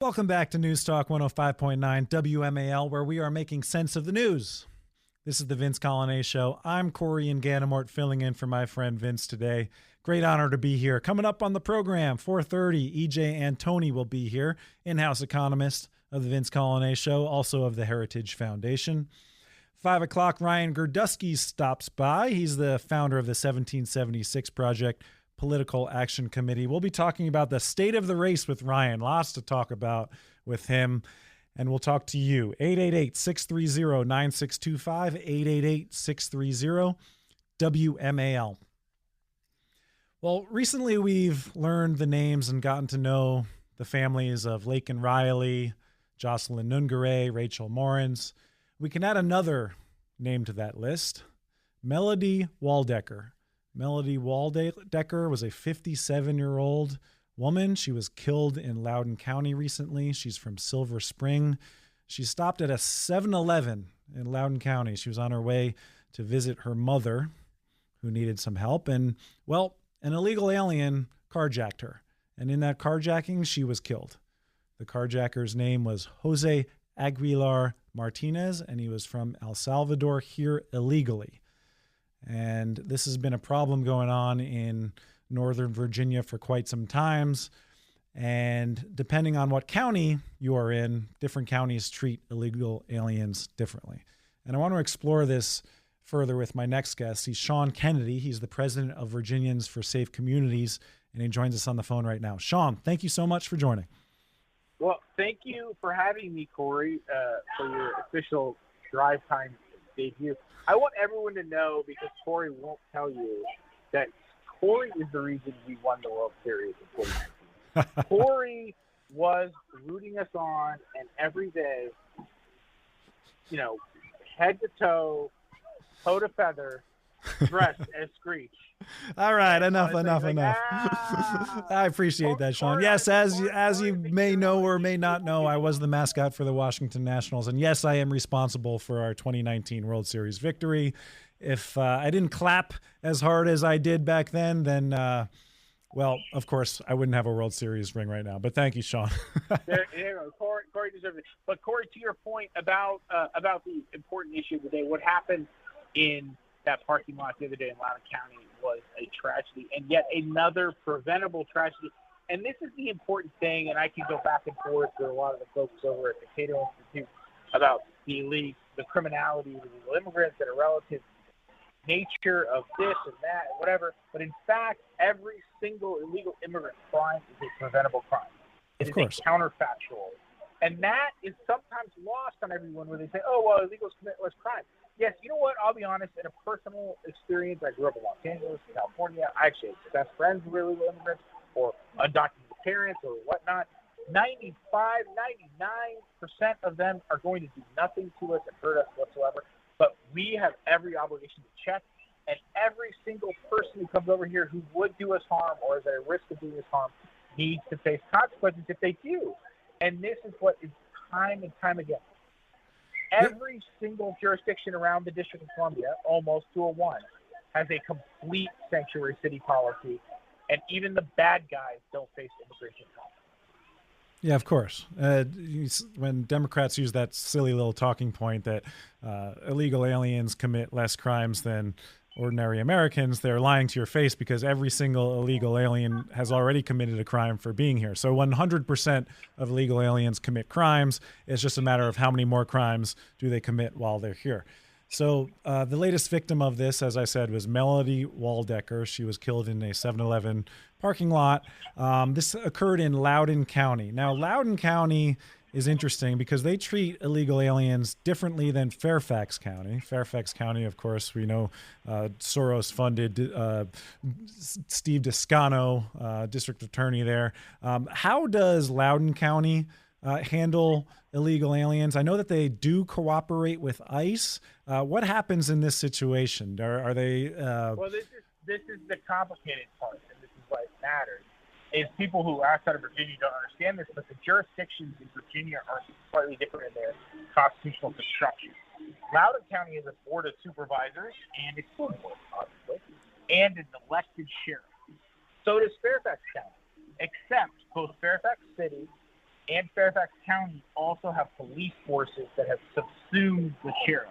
Welcome back to News Talk 105.9 WMAL, where we are making sense of the news. This is the Vince Coglianese Show. I'm Corey Inganamort, filling in for my friend Vince today. Great honor to be here. Coming up on the program, 4:30, EJ Antoni will be here, in-house economist of the Vince Coglianese Show, also of the Heritage Foundation. 5 o'clock, Ryan Gerdusky stops by. He's the founder of the 1776 Project Political Action Committee. We'll be talking about the state of the race with Ryan. Lots to talk about with him. And we'll talk to you. 888-630-9625, 888-630-WMAL. Well, recently we've learned the names and gotten to know the families of Laken Riley, Jocelyn Nungaray, Rachel Morans. We can add another name to that list, Melody Waldecker. Melody Waldecker was a 57-year-old woman. She was killed in Loudoun County recently. She's from Silver Spring. She stopped at a 7-Eleven in Loudoun County. She was on her way to visit her mother, who needed some help. And, well, an illegal alien carjacked her. And in that carjacking, she was killed. The carjacker's name was Jose Aguilar Martinez, and he was from El Salvador, here illegally. And this has been a problem going on in Northern Virginia for quite some times. And depending on what county you are in, different counties treat illegal aliens differently. And I want to explore this further with my next guest. He's Sean Kennedy. He's the president of Virginians for Safe Communities, and he joins us on the phone right now. Sean, thank you so much for joining. Well, thank you for having me, Corey, for your official drive time debut. I want everyone to know, because Corey won't tell you, that Corey is the reason we won the World Series in 2019. Corey was rooting us on, and every day, head to toe, toe to feather, dressed as Screech. All right, enough. I appreciate that, Sean. Yes, as you may know or may not know, I was the mascot for the Washington Nationals, and yes, I am responsible for our 2019 World Series victory. If I didn't clap as hard as I did back then, well, of course, I wouldn't have a World Series ring right now. But thank you, Sean. There you go. Corey deserves it. But Corey, to your point about the important issue of the day, what happened in that parking lot the other day in Loudoun County was a tragedy, and yet another preventable tragedy. And this is the important thing, and I can go back and forth with a lot of the folks over at the Cato Institute about the elite, the criminality, the illegal immigrants, and a relative nature of this and that and whatever. But in fact, every single illegal immigrant crime is a preventable crime. It is a counterfactual. And that is sometimes lost on everyone when they say, oh, well, illegals commit less crime. Yes, you know what? I'll be honest. In a personal experience, I grew up in Los Angeles, California. I actually have best friends who are illegal immigrants or undocumented parents or whatnot. 99% of them are going to do nothing to us and hurt us whatsoever. But we have every obligation to check. And every single person who comes over here who would do us harm or is at a risk of doing us harm needs to face consequences if they do. And this is what is time and time again. Every single jurisdiction around the District of Columbia, almost to a one, has a complete sanctuary city policy, and even the bad guys don't face immigration problems. Yeah, of course. When Democrats use that silly little talking point that illegal aliens commit less crimes than ordinary Americans, they're lying to your face, because every single illegal alien has already committed a crime for being here. So 100% of illegal aliens commit crimes. It's just a matter of how many more crimes do they commit while they're here. So the latest victim of this, as I said, was Melody Waldecker. She was killed in a 7-Eleven parking lot. This occurred in Loudoun County. Now, Loudoun County is interesting because they treat illegal aliens differently than Fairfax County. Fairfax County, of course, we know Soros-funded Steve Descano, district attorney there. How does Loudoun County handle illegal aliens? I know that they do cooperate with ICE. What happens in this situation? Are they? Well, this is the complicated part, and this is why it matters. Is people who are outside of Virginia don't understand this, but the jurisdictions in Virginia are slightly different in their constitutional construction. Loudoun County has a board of supervisors and a school board, obviously, and an elected sheriff. So does Fairfax County, except both Fairfax City and Fairfax County also have police forces that have subsumed the sheriff.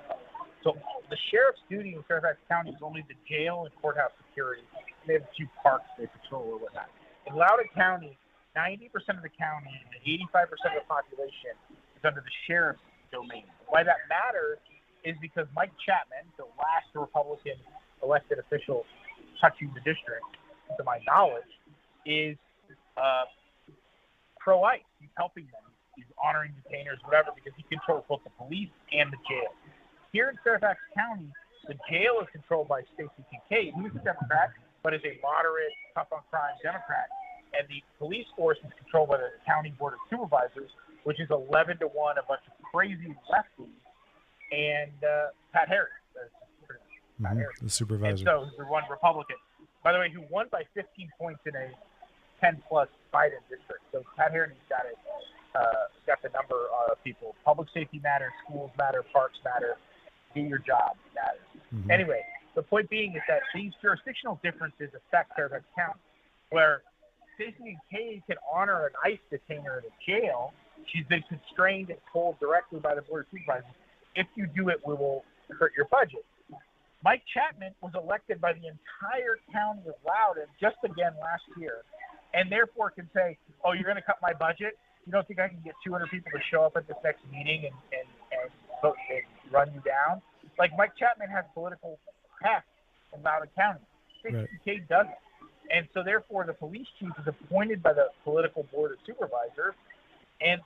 So the sheriff's duty in Fairfax County is only the jail and courthouse security. They have a few parks they patrol or whatnot. In Loudoun County, 90% of the county and 85% of the population is under the sheriff's domain. Why that matters is because Mike Chapman, the last Republican elected official touching the district, to my knowledge, is pro-ICE. He's helping them. He's honoring detainers, whatever, because he controls both the police and the jail. Here in Fairfax County, the jail is controlled by Stacey Kincaid, who's a Democrat, but is a moderate, tough-on-crime Democrat. And the police force is controlled by the County Board of Supervisors, which is 11-1, a bunch of crazy lefties, and Pat Harris. Pat Harris. The supervisor. And so the one Republican, by the way, who won by 15 points in a 10-plus Biden district. So Pat Harris got the number of people. Public safety matters, schools matter, parks matter, do your job matters. Mm-hmm. Anyway, the point being is that these jurisdictional differences affect Fairfax County, where Stacey Kincaid can honor an ICE detainer in a jail. She's been constrained and told directly by the Board of Supervisors, if you do it, we will hurt your budget. Mike Chapman was elected by the entire county of Loudoun just again last year, and therefore can say, oh, you're going to cut my budget? You don't think I can get 200 people to show up at this next meeting and vote and run you down? Like, Mike Chapman has political heft in Loudoun County. Stacey Kincaid doesn't. And so, therefore, the police chief is appointed by the political board of supervisors, and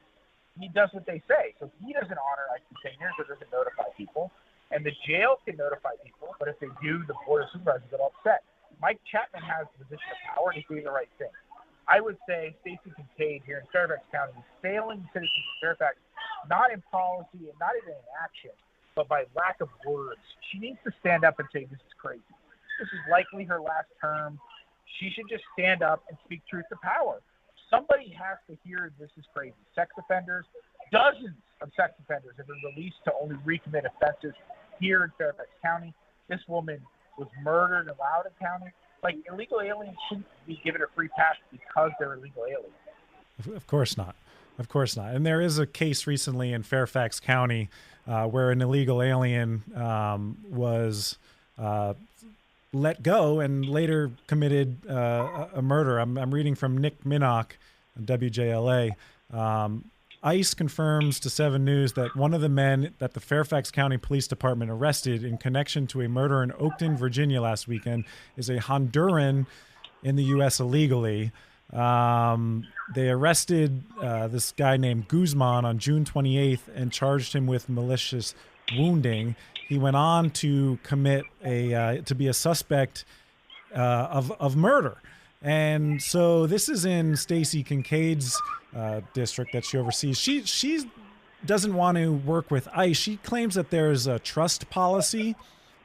he does what they say. So he doesn't honor ICE detainers or doesn't notify people. And the jail can notify people, but if they do, the board of supervisors get upset. Mike Chapman has the position of power, and he's doing the right thing. I would say Stacey Kincaid here in Fairfax County is failing citizens of Fairfax, not in policy and not even in action, but by lack of words. She needs to stand up and say, this is crazy. This is likely her last term. She should just stand up and speak truth to power. Somebody has to hear this is crazy. Sex offenders, dozens of sex offenders have been released to only recommit offenses here in Fairfax County. This woman was murdered in Loudoun County. Like, illegal aliens shouldn't be given a free pass because they're illegal aliens. Of course not. Of course not. And there is a case recently in Fairfax County where an illegal alien was let go and later committed a murder. I'm reading from Nick Minnock, WJLA. ICE confirms to 7 News that one of the men that the Fairfax County Police Department arrested in connection to a murder in Oakton, Virginia last weekend is a Honduran in the U.S. illegally. They arrested this guy named Guzman on June 28th and charged him with malicious wounding. He went on to commit to be a suspect of murder. And so this is in Stacey Kincaid's district that she oversees. She doesn't want to work with ICE. She claims that there's a trust policy,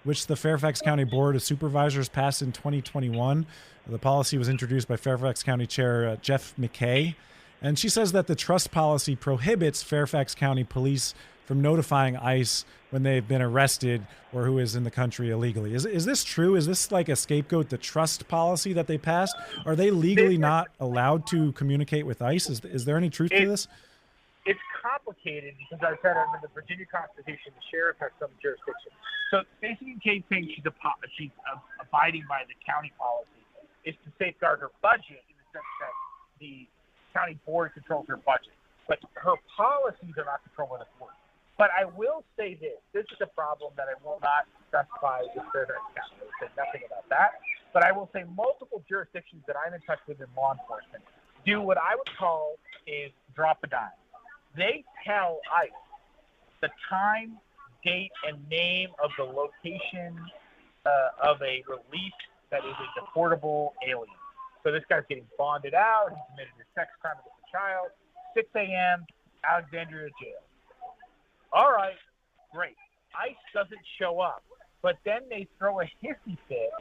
which the Fairfax County Board of Supervisors passed in 2021. The policy was introduced by Fairfax County Chair Jeff McKay. And she says that the trust policy prohibits Fairfax County police from notifying ICE when they've been arrested or who is in the country illegally. Is this true? Is this like a scapegoat, the trust policy that they passed? Are they legally not allowed to communicate with ICE? Is there any truth to this? It's complicated because I said under the Virginia Constitution, the sheriff has some jurisdiction. So Stacey Kincaid saying she's abiding by the county policy is to safeguard her budget in the sense that the county board controls her budget. But her policies are not controlled by the board. But I will say this. This is a problem that I will not specify with Fairfax County. I will say nothing about that. But I will say multiple jurisdictions that I'm in touch with in law enforcement do what I would call is drop a dime. They tell ICE the time, date, and name of the location of a release that is a deportable alien. So this guy's getting bonded out. He committed a sex crime against a child. 6 a.m., Alexandria jail. All right, great. ICE doesn't show up. But then they throw a hissy fit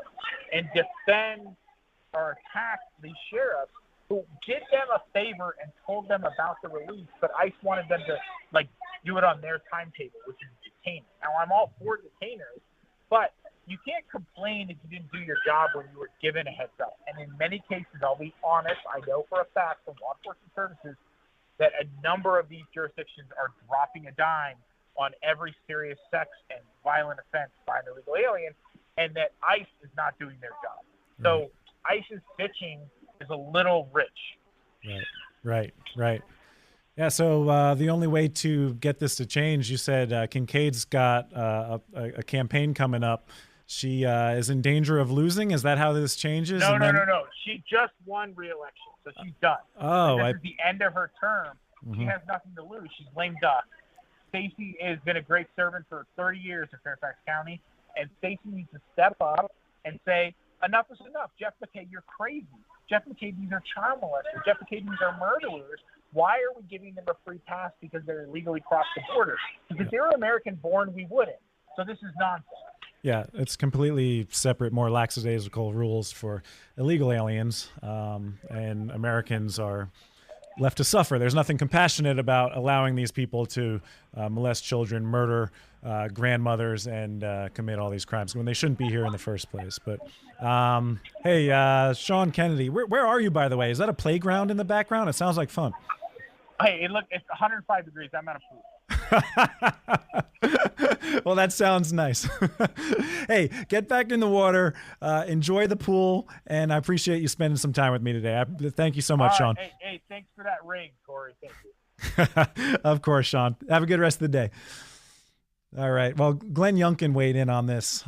and defend or attack these sheriffs who did them a favor and told them about the release, but ICE wanted them to, like, do it on their timetable, which is detainment. Now, I'm all for detainers, but you can't complain if you didn't do your job when you were given a heads up. And in many cases, I'll be honest, I know for a fact from law enforcement services, that a number of these jurisdictions are dropping a dime on every serious sex and violent offense by an illegal alien, and that ICE is not doing their job. So ICE's pitching is a little rich. Right. Yeah, so the only way to get this to change, you said Kincaid's got a campaign coming up. She is in danger of losing. Is that how this changes? No. She just won re-election, so she's done. Oh, this is the end of her term. She has nothing to lose. She's lame duck. Stacey has been a great servant for 30 years in Fairfax County, and Stacey needs to step up and say, enough is enough. Jeff McKay, you're crazy. Jeff McKay, these are child molesters. Jeff McKay, these are murderers. Why are we giving them a free pass because they're illegally crossed the border? Because if they were American-born, we wouldn't. So this is nonsense. Yeah, it's completely separate, more lackadaisical rules for illegal aliens, and Americans are left to suffer. There's nothing compassionate about allowing these people to molest children, murder grandmothers, and commit all these crimes when they shouldn't be here in the first place. But hey, Sean Kennedy, where are you, by the way? Is that a playground in the background? It sounds like fun. Hey, look, it's 105 degrees. I'm at a pool. Well, that sounds nice. Hey, get back in the water, enjoy the pool, and I appreciate you spending some time with me today. Thank you so much, Sean. Hey, thanks for that ring, Corey. Thank you. Of course, Sean. Have a good rest of the day. All right. Well, Glenn Youngkin weighed in on this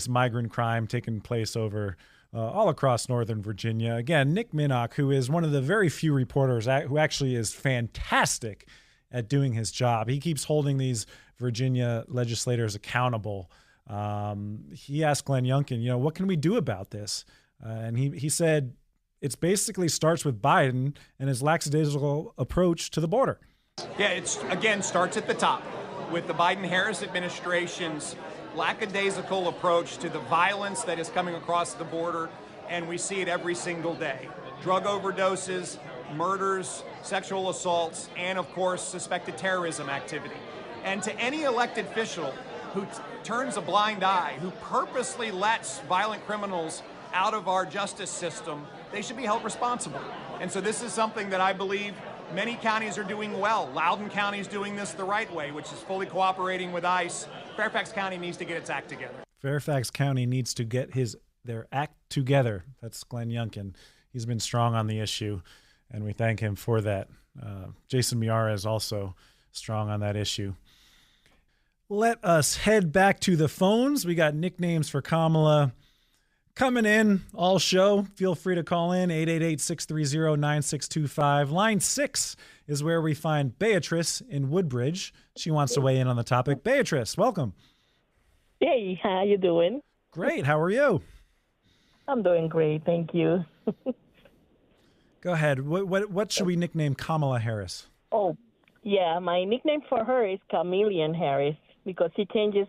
migrant crime taking place over all across Northern Virginia. Again, Nick Minnock, who is one of the very few reporters who actually is fantastic at doing his job. He keeps holding these Virginia legislators accountable. He asked Glenn Youngkin, what can we do about this? And he said, it basically starts with Biden and his lackadaisical approach to the border. Yeah, again starts at the top with the Biden-Harris administration's lackadaisical approach to the violence that is coming across the border, and we see it every single day. Drug overdoses, murders, sexual assaults, and of course, suspected terrorism activity. And to any elected official who turns a blind eye, who purposely lets violent criminals out of our justice system, they should be held responsible. And so this is something that I believe many counties are doing well. Loudoun County is doing this the right way, which is fully cooperating with ICE. Fairfax County needs to get its act together. Fairfax County needs to get their act together. That's Glenn Youngkin. He's been strong on the issue, and we thank him for that. Jason Miara is also strong on that issue. Let us head back to the phones. We got nicknames for Kamala coming in all show. Feel free to call in 888-630-9625. Line 6 is where we find Beatrice in Woodbridge. She wants to weigh in on the topic. Beatrice, welcome. Hey, how you doing? Great. How are you? I'm doing great, thank you. Go ahead. What should we nickname Kamala Harris? Oh, yeah, my nickname for her is Chameleon Harris because she changes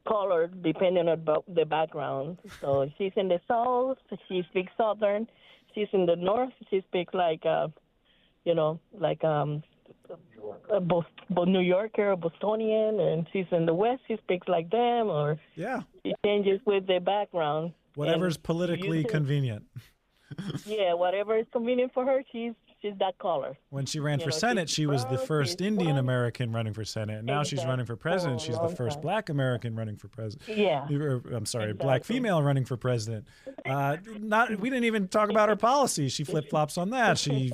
color depending on the background. So she's in the South, she speaks Southern. She's in the North, she speaks like New Yorker or Bostonian, and she's in the West, she speaks like them, or she changes with the background. Whatever's politically convenient. Yeah, whatever is convenient for her, she's that color. When she ran for Senate, she was the first Indian American running for Senate. Now she's running for president. She's the first Black American running for president. Yeah. I'm sorry, Black female running for president. We didn't even talk about her policy. She flip-flops on that. She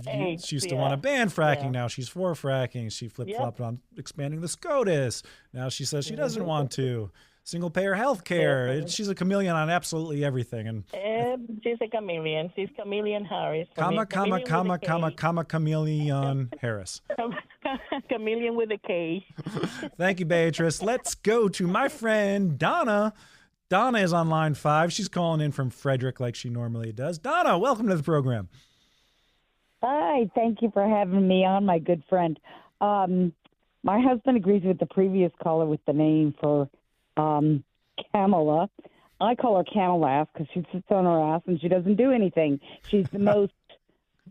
used to want to ban fracking. Now she's for fracking. She flip-flopped on expanding the SCOTUS. Now she says she doesn't want to. Single-payer health care. She's a chameleon on absolutely everything. And she's a chameleon. She's Chameleon Harris. Chameleon Harris. Chameleon with a K. Thank you, Beatrice. Let's go to my friend Donna. Donna is on line 5. She's calling in from Frederick like she normally does. Donna, welcome to the program. Hi, thank you for having me on, my good friend. My husband agrees with the previous caller with the name for Kamala. I call her Camel Ass because she sits on her ass and she doesn't do anything. She's the most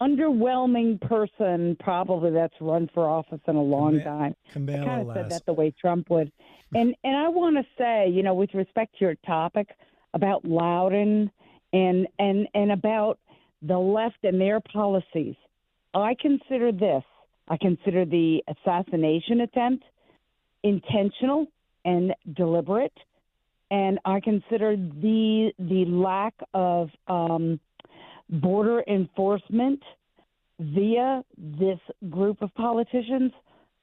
underwhelming person probably that's run for office in a long time. I kind of said that the way Trump would. And I want to say, with respect to your topic about Loudoun and about the left and their policies, I consider this I consider the assassination attempt intentional and deliberate, and I consider the lack of border enforcement via this group of politicians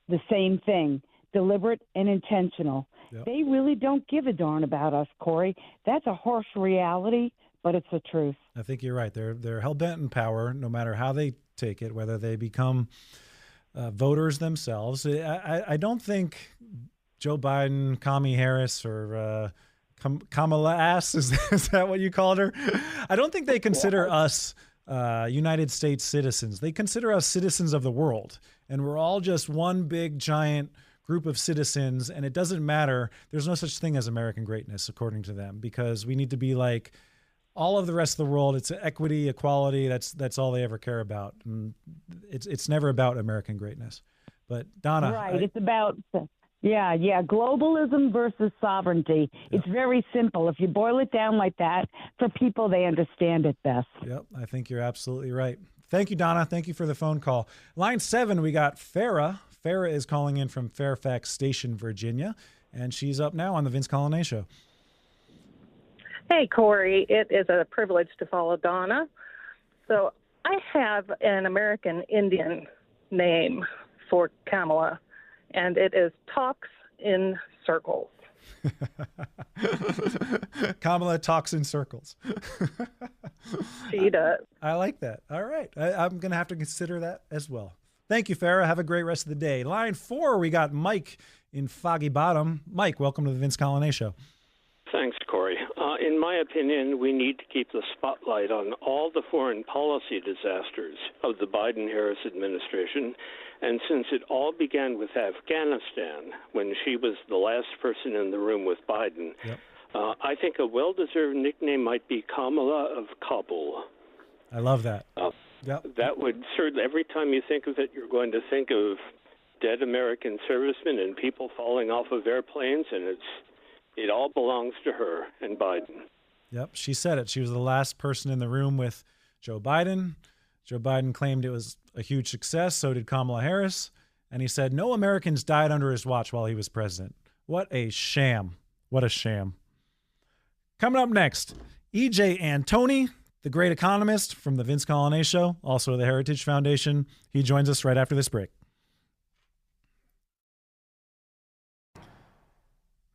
the same thing, deliberate and intentional. Yep. They really don't give a darn about us, Corey. That's a harsh reality, but it's the truth. I think you're right. They're hell-bent in power, no matter how they take it, whether they become voters themselves. I don't think Joe Biden, Kamala Harris, or Kamala Ass, is that what you called her? I don't think they consider us United States citizens. They consider us citizens of the world, and we're all just one big, giant group of citizens, and it doesn't matter. There's no such thing as American greatness, according to them, because we need to be like all of the rest of the world. It's equity, equality. That's all they ever care about. And it's never about American greatness. But Donna, right? It's about globalism versus sovereignty. Yeah. It's very simple. If you boil it down like that, for people, they understand it best. Yep, I think you're absolutely right. Thank you, Donna. Thank you for the phone call. Line 7, we got Farah. Farah is calling in from Fairfax Station, Virginia, and she's up now on the Vince Coglianese Show. Hey, Corey. It is a privilege to follow Donna. So I have an American Indian name for Kamala, and it is Talks in Circles. Kamala talks in circles. She does. I like that. All right. I'm going to have to consider that as well. Thank you, Farah. Have a great rest of the day. Line 4, we got Mike in Foggy Bottom. Mike, welcome to the Vince Coglianese Show. Thanks, Corey. In my opinion, we need to keep the spotlight on all the foreign policy disasters of the Biden-Harris administration. And since it all began with Afghanistan, when she was the last person in the room with Biden, yep. I think a well-deserved nickname might be Kamala of Kabul. I love that. Yep. That would certainly, every time you think of it, you're going to think of dead American servicemen and people falling off of airplanes, and it all belongs to her and Biden. Yep, she said it. She was the last person in the room with Joe Biden. Joe Biden claimed it was a huge success. So did Kamala Harris. And he said no Americans died under his watch while he was president. What a sham. What a sham. Coming up next, EJ Antoni, the great economist from the Vince Coglianese Show, also the Heritage Foundation. He joins us right after this break.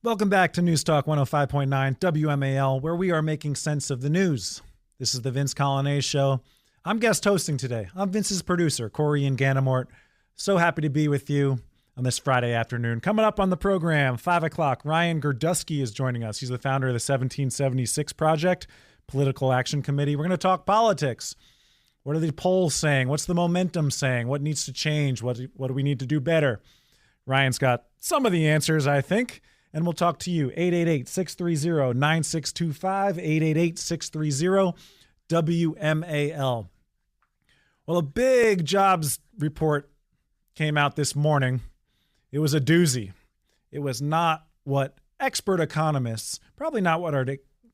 Welcome back to News Talk 105.9 WMAL, where we are making sense of the news. This is the Vince Coglianese Show. I'm guest hosting today. I'm Vince's producer, Corey Inganamort. So happy to be with you on this Friday afternoon. Coming up on the program, 5 o'clock, Ryan Gerdusky is joining us. He's the founder of the 1776 Project, Political Action Committee. We're going to talk politics. What are the polls saying? What's the momentum saying? What needs to change? What do we need to do better? Ryan's got some of the answers, I think. And we'll talk to you, 888-630-9625, 888-630-WMAL. Well, a big jobs report came out this morning. It was a doozy. It was not what expert economists, probably not what our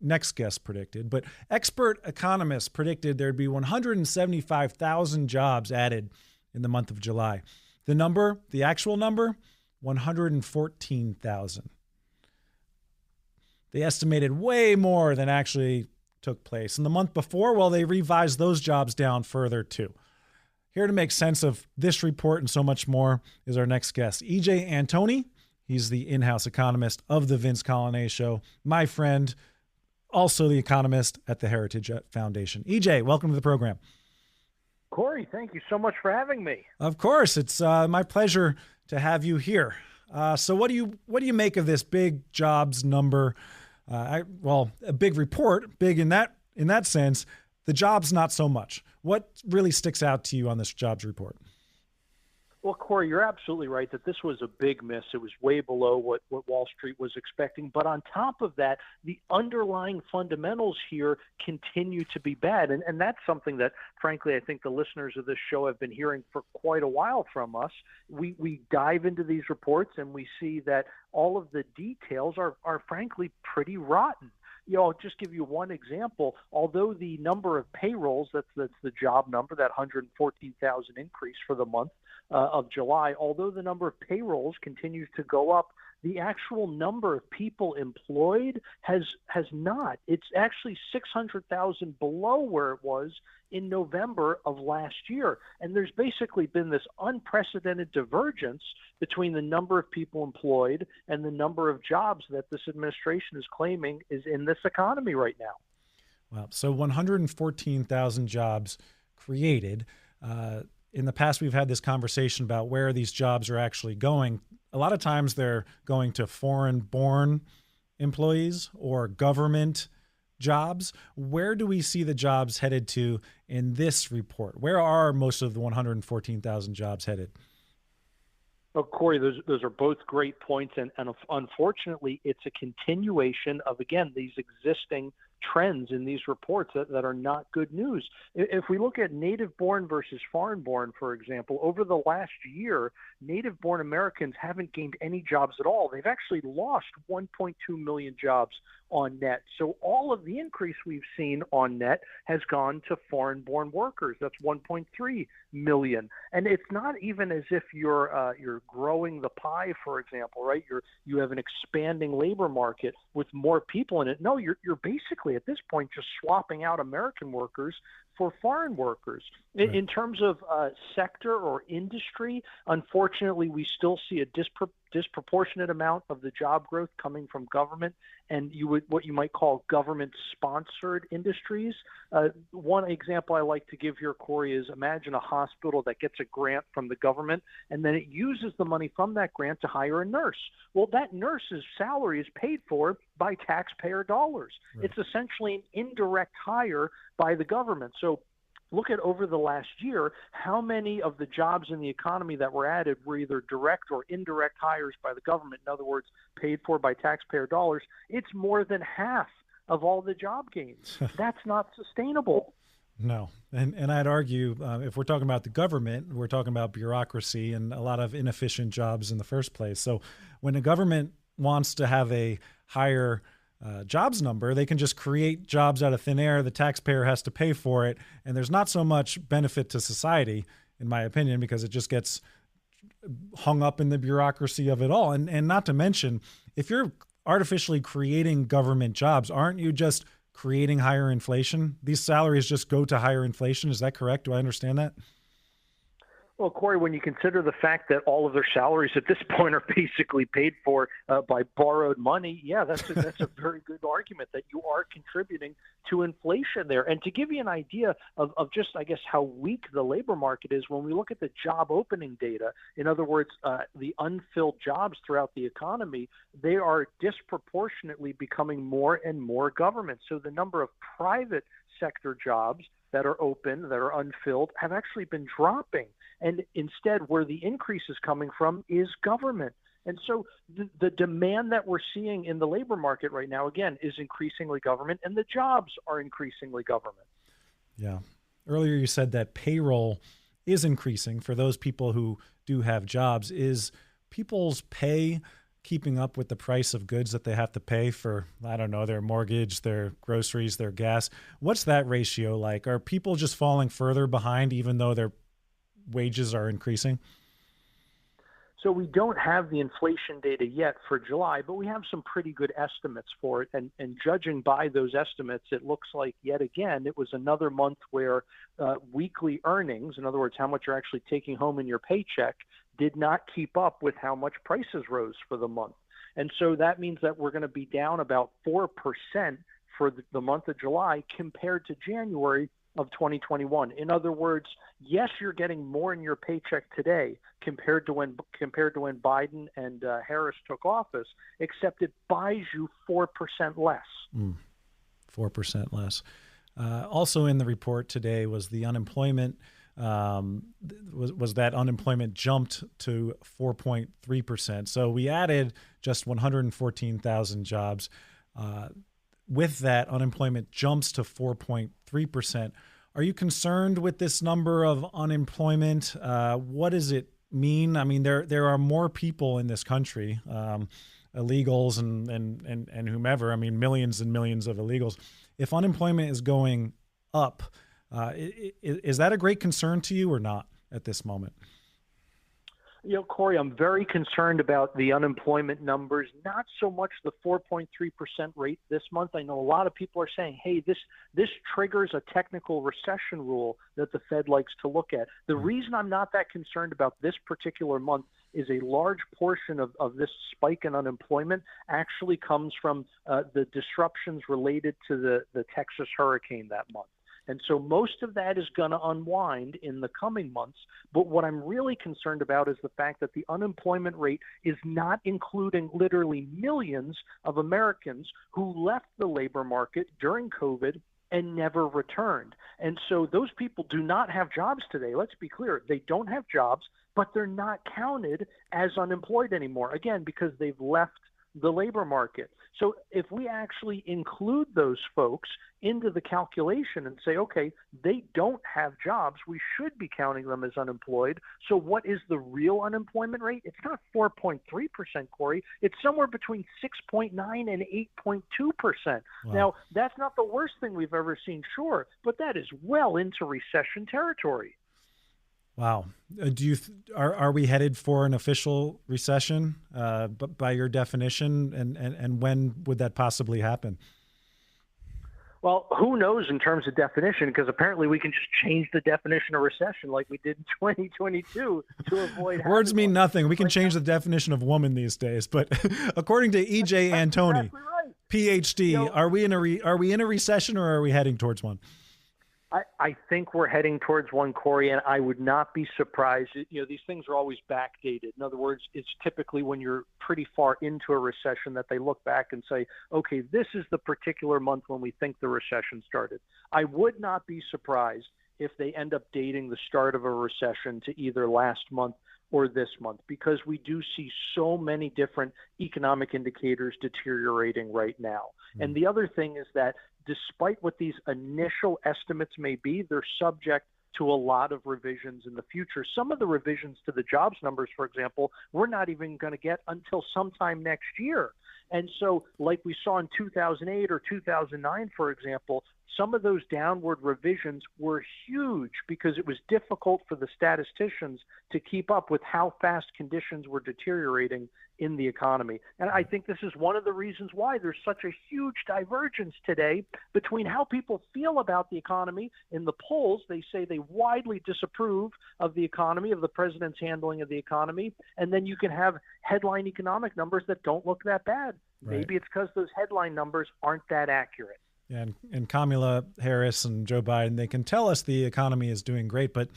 next guest predicted, but expert economists predicted there'd be 175,000 jobs added in the month of July. The actual number, 114,000. They estimated way more than actually took place. And the month before, well, they revised those jobs down further too. Here to make sense of this report and so much more is our next guest, EJ Antoni. He's the in-house economist of the Vince Coglianese Show, my friend, also the economist at the Heritage Foundation. EJ, welcome to the program. Corey, thank you so much for having me. Of course, it's my pleasure to have you here. So what do you make of this big jobs number? A big report, big in that sense. The jobs, not so much. What really sticks out to you on this jobs report? Well, Corey, you're absolutely right that this was a big miss. It was way below what Wall Street was expecting. But on top of that, the underlying fundamentals here continue to be bad. And that's something that, frankly, I think the listeners of this show have been hearing for quite a while from us. We dive into these reports and we see that all of the details are frankly pretty rotten. I'll just give you one example. Although the number of payrolls, that's the job number, that 114,000 increase for the month, of July, although the number of payrolls continues to go up, the actual number of people employed has not. It's actually 600,000 below where it was in November of last year. And there's basically been this unprecedented divergence between the number of people employed and the number of jobs that this administration is claiming is in this economy right now. Wow. So 114,000 jobs created. In the past, we've had this conversation about where these jobs are actually going. A lot of times they're going to foreign-born employees or government jobs. Where do we see the jobs headed to in this report? Where are most of the 114,000 jobs headed? Oh, Corey, those are both great points. And unfortunately, it's a continuation of, again, these existing trends in these reports that are not good news. If we look at native-born versus foreign-born, for example, over the last year, native-born Americans haven't gained any jobs at all. They've actually lost 1.2 million jobs on net. So all of the increase we've seen on net has gone to foreign-born workers. That's 1.3 million. And it's not even as if you're growing the pie, for example, right? You have an expanding labor market with more people in it. No, you're basically at this point just swapping out American workers for foreign workers. Right. In terms of sector or industry, unfortunately, we still see a disproportionate amount of the job growth coming from government and what you might call government-sponsored industries. One example I like to give here, Corey, is imagine a hospital that gets a grant from the government, and then it uses the money from that grant to hire a nurse. Well, that nurse's salary is paid for by taxpayer dollars. Right. It's essentially an indirect hire by the government. So look at over the last year, how many of the jobs in the economy that were added were either direct or indirect hires by the government, in other words, paid for by taxpayer dollars. It's more than half of all the job gains. That's not sustainable. No. And I'd argue if we're talking about the government, we're talking about bureaucracy and a lot of inefficient jobs in the first place. So when the government wants to have a higher jobs number, they can just create jobs out of thin air. The taxpayer has to pay for it. And there's not so much benefit to society, in my opinion, because it just gets hung up in the bureaucracy of it all. And not to mention, if you're artificially creating government jobs, aren't you just creating higher inflation? These salaries just go to higher inflation. Is that correct? Do I understand that? Well, Corey, when you consider the fact that all of their salaries at this point are basically paid for by borrowed money, yeah, that's a very good argument that you are contributing to inflation there. And to give you an idea of just, I guess, how weak the labor market is, when we look at the job opening data, in other words, the unfilled jobs throughout the economy, they are disproportionately becoming more and more government. So the number of private sector jobs that are open, that are unfilled, have actually been dropping. And instead, where the increase is coming from is government. And so the demand that we're seeing in the labor market right now, again, is increasingly government, and the jobs are increasingly government. Yeah. Earlier you said that payroll is increasing for those people who do have jobs. Is people's pay keeping up with the price of goods that they have to pay for, I don't know, their mortgage, their groceries, their gas? What's that ratio like? Are people just falling further behind even though their wages are increasing? So we don't have the inflation data yet for July, but we have some pretty good estimates for it. And judging by those estimates, it looks like yet again, it was another month where weekly earnings, in other words, how much you're actually taking home in your paycheck, did not keep up with how much prices rose for the month. And so that means that we're going to be down about 4% for the month of July compared to January of 2021. In other words, yes, you're getting more in your paycheck today compared to when Biden and Harris took office, except it buys you 4% less. 4% less. Also in the report today was the unemployment. Was that unemployment jumped to 4.3%. So we added just 114,000 jobs. With that, unemployment jumps to 4.3%. Are you concerned with this number of unemployment? What does it mean? I mean, there are more people in this country, illegals and whomever. I mean, millions and millions of illegals. If unemployment is going up, is that a great concern to you or not at this moment? Corey, I'm very concerned about the unemployment numbers, not so much the 4.3% rate this month. I know a lot of people are saying, hey, this triggers a technical recession rule that the Fed likes to look at. The reason I'm not that concerned about this particular month is a large portion of this spike in unemployment actually comes from the disruptions related to the Texas hurricane that month. And so most of that is going to unwind in the coming months. But what I'm really concerned about is the fact that the unemployment rate is not including literally millions of Americans who left the labor market during COVID and never returned. And so those people do not have jobs today. Let's be clear. They don't have jobs, but they're not counted as unemployed anymore, again, because they've left the labor market. So if we actually include those folks into the calculation and say, okay, they don't have jobs, we should be counting them as unemployed. So what is the real unemployment rate? It's not 4.3%, Corey. It's somewhere between 6.9 and 8.2%. Wow. Now, that's not the worst thing we've ever seen, sure, but that is well into recession territory. Wow. Are we headed for an official recession, but by your definition, and when would that possibly happen? Well, who knows in terms of definition, because apparently we can just change the definition of recession like we did in 2022 to avoid. Words mean nothing. We can change the definition of woman these days, but according to EJ Antoni, exactly right. PhD, are we in a recession or are we heading towards one? I think we're heading towards one, Corey, and I would not be surprised. These things are always backdated. In other words, it's typically when you're pretty far into a recession that they look back and say, okay, this is the particular month when we think the recession started. I would not be surprised if they end up dating the start of a recession to either last month or this month, because we do see so many different economic indicators deteriorating right now. And the other thing is that despite what these initial estimates may be, they're subject to a lot of revisions in the future. Some of the revisions to the jobs numbers, for example, we're not even going to get until sometime next year. And so like we saw in 2008 or 2009, for example, some of those downward revisions were huge because it was difficult for the statisticians to keep up with how fast conditions were deteriorating in the economy. And I think this is one of the reasons why there's such a huge divergence today between how people feel about the economy. In the polls, they say they widely disapprove of the economy, of the president's handling of the economy. And then you can have headline economic numbers that don't look that bad. Right. Maybe it's because those headline numbers aren't that accurate. Yeah, and Kamala Harris and Joe Biden, they can tell us the economy is doing great, but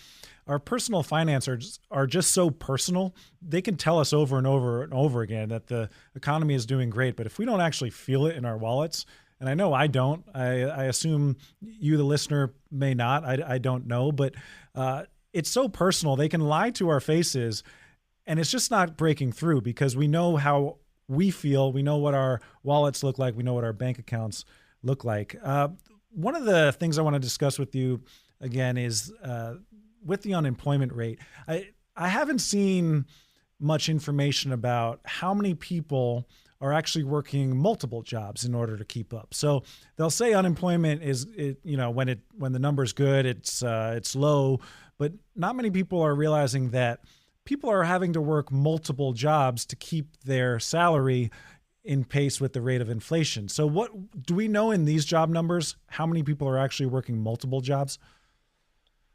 our personal finances are just so personal. They can tell us over and over and over again that the economy is doing great, but if we don't actually feel it in our wallets, and I know I don't, I assume you, the listener, may not, I don't know, but it's so personal. They can lie to our faces, and it's just not breaking through because we know how we feel. We know what our wallets look like. We know what our bank accounts look like. One of the things I want to discuss with you again is with the unemployment rate. I haven't seen much information about how many people are actually working multiple jobs in order to keep up. So they'll say unemployment is, when the number's good, it's low, but not many people are realizing that people are having to work multiple jobs to keep their salary in pace with the rate of inflation. So what do we know in these job numbers, how many people are actually working multiple jobs?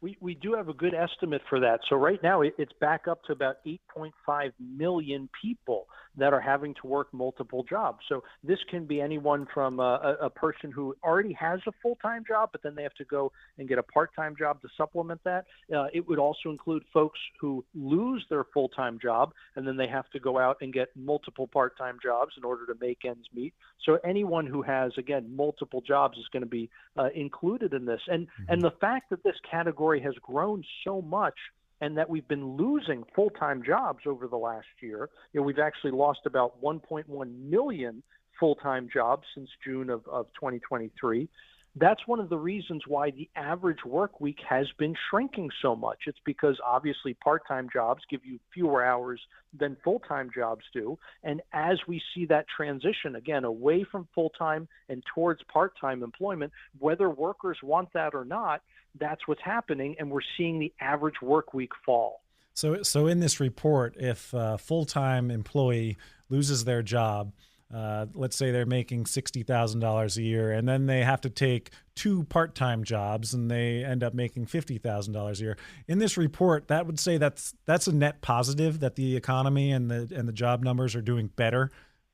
We do have a good estimate for that. So right now it's back up to about 8.5 million people that are having to work multiple jobs. So this can be anyone from a person who already has a full-time job, but then they have to go and get a part-time job to supplement that. It would also include folks who lose their full-time job, and then they have to go out and get multiple part-time jobs in order to make ends meet. So anyone who has, again, multiple jobs is going to be included in this. And the fact that this category has grown so much and that we've been losing full-time jobs over the last year. We've actually lost about 1.1 million full-time jobs since June of 2023. That's one of the reasons why the average work week has been shrinking so much. It's because obviously part-time jobs give you fewer hours than full-time jobs do. And as we see that transition, again, away from full-time and towards part-time employment, whether workers want that or not, that's what's happening. And we're seeing the average work week fall. So in this report, if a full-time employee loses their job, let's say they're making $60,000 a year, and then they have to take 2 part-time jobs, and they end up making $50,000 a year. In this report, that would say that's a net positive, that the economy and the job numbers are doing better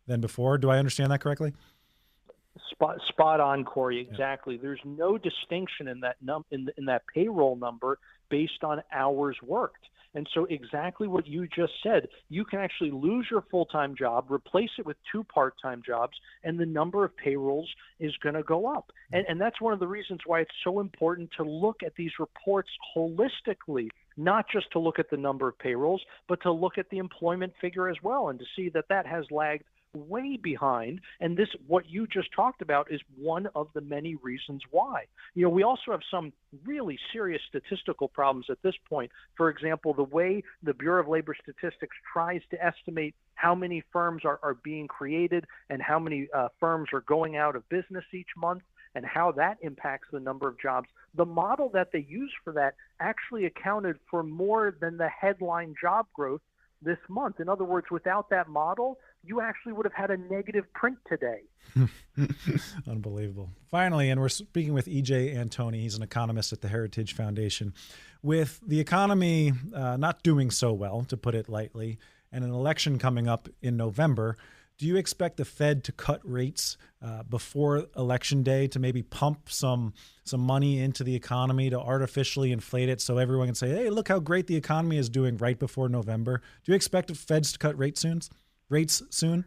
than before. Do I understand that correctly? Spot on, Corey. Exactly. There's no distinction in that in that payroll number based on hours worked. And so exactly what you just said, you can actually lose your full-time job, replace it with 2 part-time jobs, and the number of payrolls is going to go up. And that's one of the reasons why it's so important to look at these reports holistically, not just to look at the number of payrolls, but to look at the employment figure as well, and to see that has lagged way behind. And this, what you just talked about, is one of the many reasons why. We also have some really serious statistical problems at this point. For example, the way the Bureau of Labor Statistics tries to estimate how many firms are being created and how many firms are going out of business each month, and how that impacts the number of jobs. The model that they use for that actually accounted for more than the headline job growth this month. In other words, without that model, you actually would have had a negative print today. Unbelievable. Finally, and we're speaking with EJ Antoni. He's an economist at the Heritage Foundation. With the economy not doing so well, to put it lightly, and an election coming up in November, do you expect the Fed to cut rates before Election Day to maybe pump some money into the economy to artificially inflate it so everyone can say, hey, look how great the economy is doing right before November? Do you expect the Feds to cut rates soon?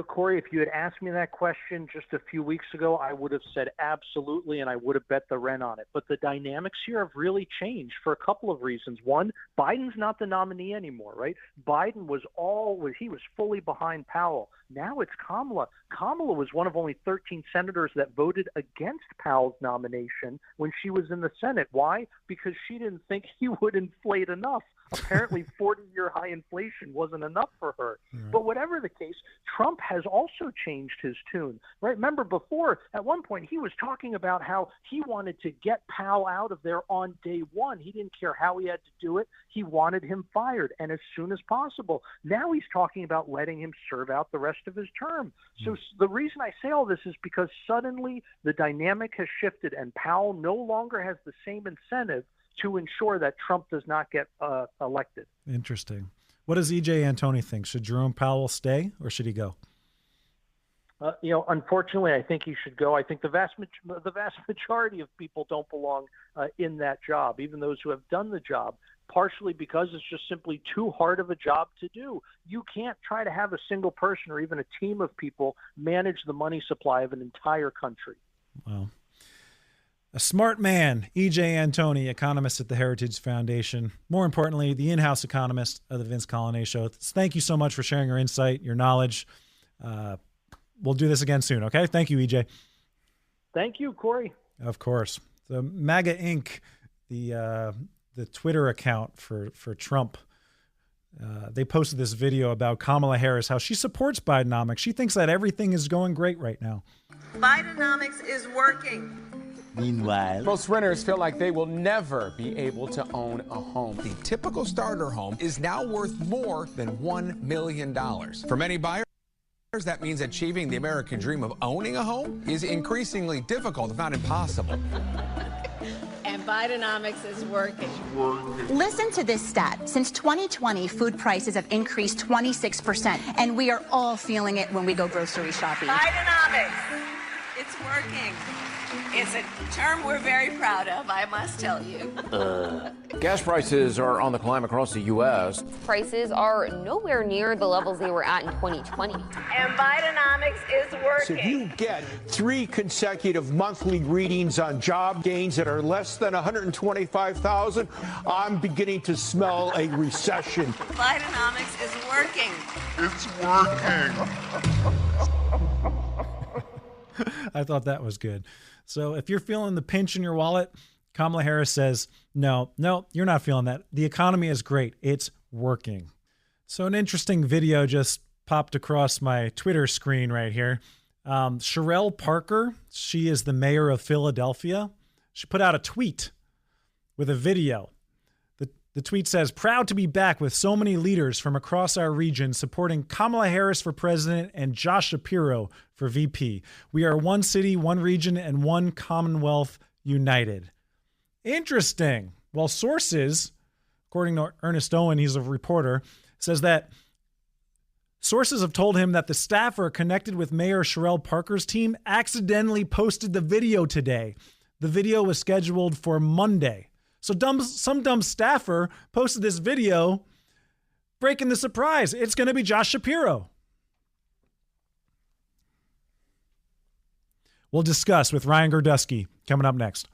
Corey, if you had asked me that question just a few weeks ago, I would have said absolutely, and I would have bet the rent on it. But the dynamics here have really changed for a couple of reasons. One, Biden's not the nominee anymore, right? Biden was fully behind Powell. Now it's Kamala. Kamala was one of only 13 senators that voted against Powell's nomination when she was in the Senate. Why? Because she didn't think he would inflate enough. Apparently 40-year high inflation wasn't enough for her. Right. But whatever the case, Trump has also changed his tune. Right? Remember before, at one point, he was talking about how he wanted to get Powell out of there on day one. He didn't care how he had to do it. He wanted him fired, and as soon as possible. Now he's talking about letting him serve out the rest of his term. So the reason I say all this is because suddenly the dynamic has shifted, and Powell no longer has the same incentive to ensure that Trump does not get elected. Interesting. What does EJ Antoni think? Should Jerome Powell stay or should he go? Unfortunately, I think he should go. I think the vast majority of people don't belong in that job, even those who have done the job, partially because it's just simply too hard of a job to do. You can't try to have a single person or even a team of people manage the money supply of an entire country. Wow. A smart man, EJ Antoni, economist at the Heritage Foundation. More importantly, the in-house economist of the Vince Coglianese Show. Thank you so much for sharing your insight, your knowledge. We'll do this again soon, okay? Thank you, EJ. Thank you, Corey. Of course. The MAGA Inc., the Twitter account for Trump, they posted this video about Kamala Harris, how she supports Bidenomics. She thinks that everything is going great right now. Bidenomics is working. Meanwhile, most renters feel like they will never be able to own a home. The typical starter home is now worth more than $1 million. For many buyers, that means achieving the American dream of owning a home is increasingly difficult, if not impossible. And Bidenomics is working. Listen to this stat. Since 2020, food prices have increased 26%, and we are all feeling it when we go grocery shopping. Bidenomics, it's working. It's a term we're very proud of, I must tell you. Gas prices are on the climb across the U.S. Prices are nowhere near the levels they were at in 2020. And Bidenomics is working. So if you get 3 consecutive monthly readings on job gains that are less than 125,000, I'm beginning to smell a recession. Bidenomics is working. It's working. I thought that was good. So if you're feeling the pinch in your wallet, Kamala Harris says, no, you're not feeling that. The economy is great. It's working. So an interesting video just popped across my Twitter screen right here. Sherelle Parker, she is the mayor of Philadelphia. She put out a tweet with a video. The tweet says, proud to be back with so many leaders from across our region supporting Kamala Harris for president and Josh Shapiro for VP. We are one city, one region, and one Commonwealth united. Interesting. Well, sources, according to Ernest Owen, he's a reporter, says that sources have told him that the staffer connected with Mayor Sherelle Parker's team accidentally posted the video today. The video was scheduled for Monday. So some dumb staffer posted this video breaking the surprise. It's going to be Josh Shapiro. We'll discuss with Ryan Gordusky coming up next.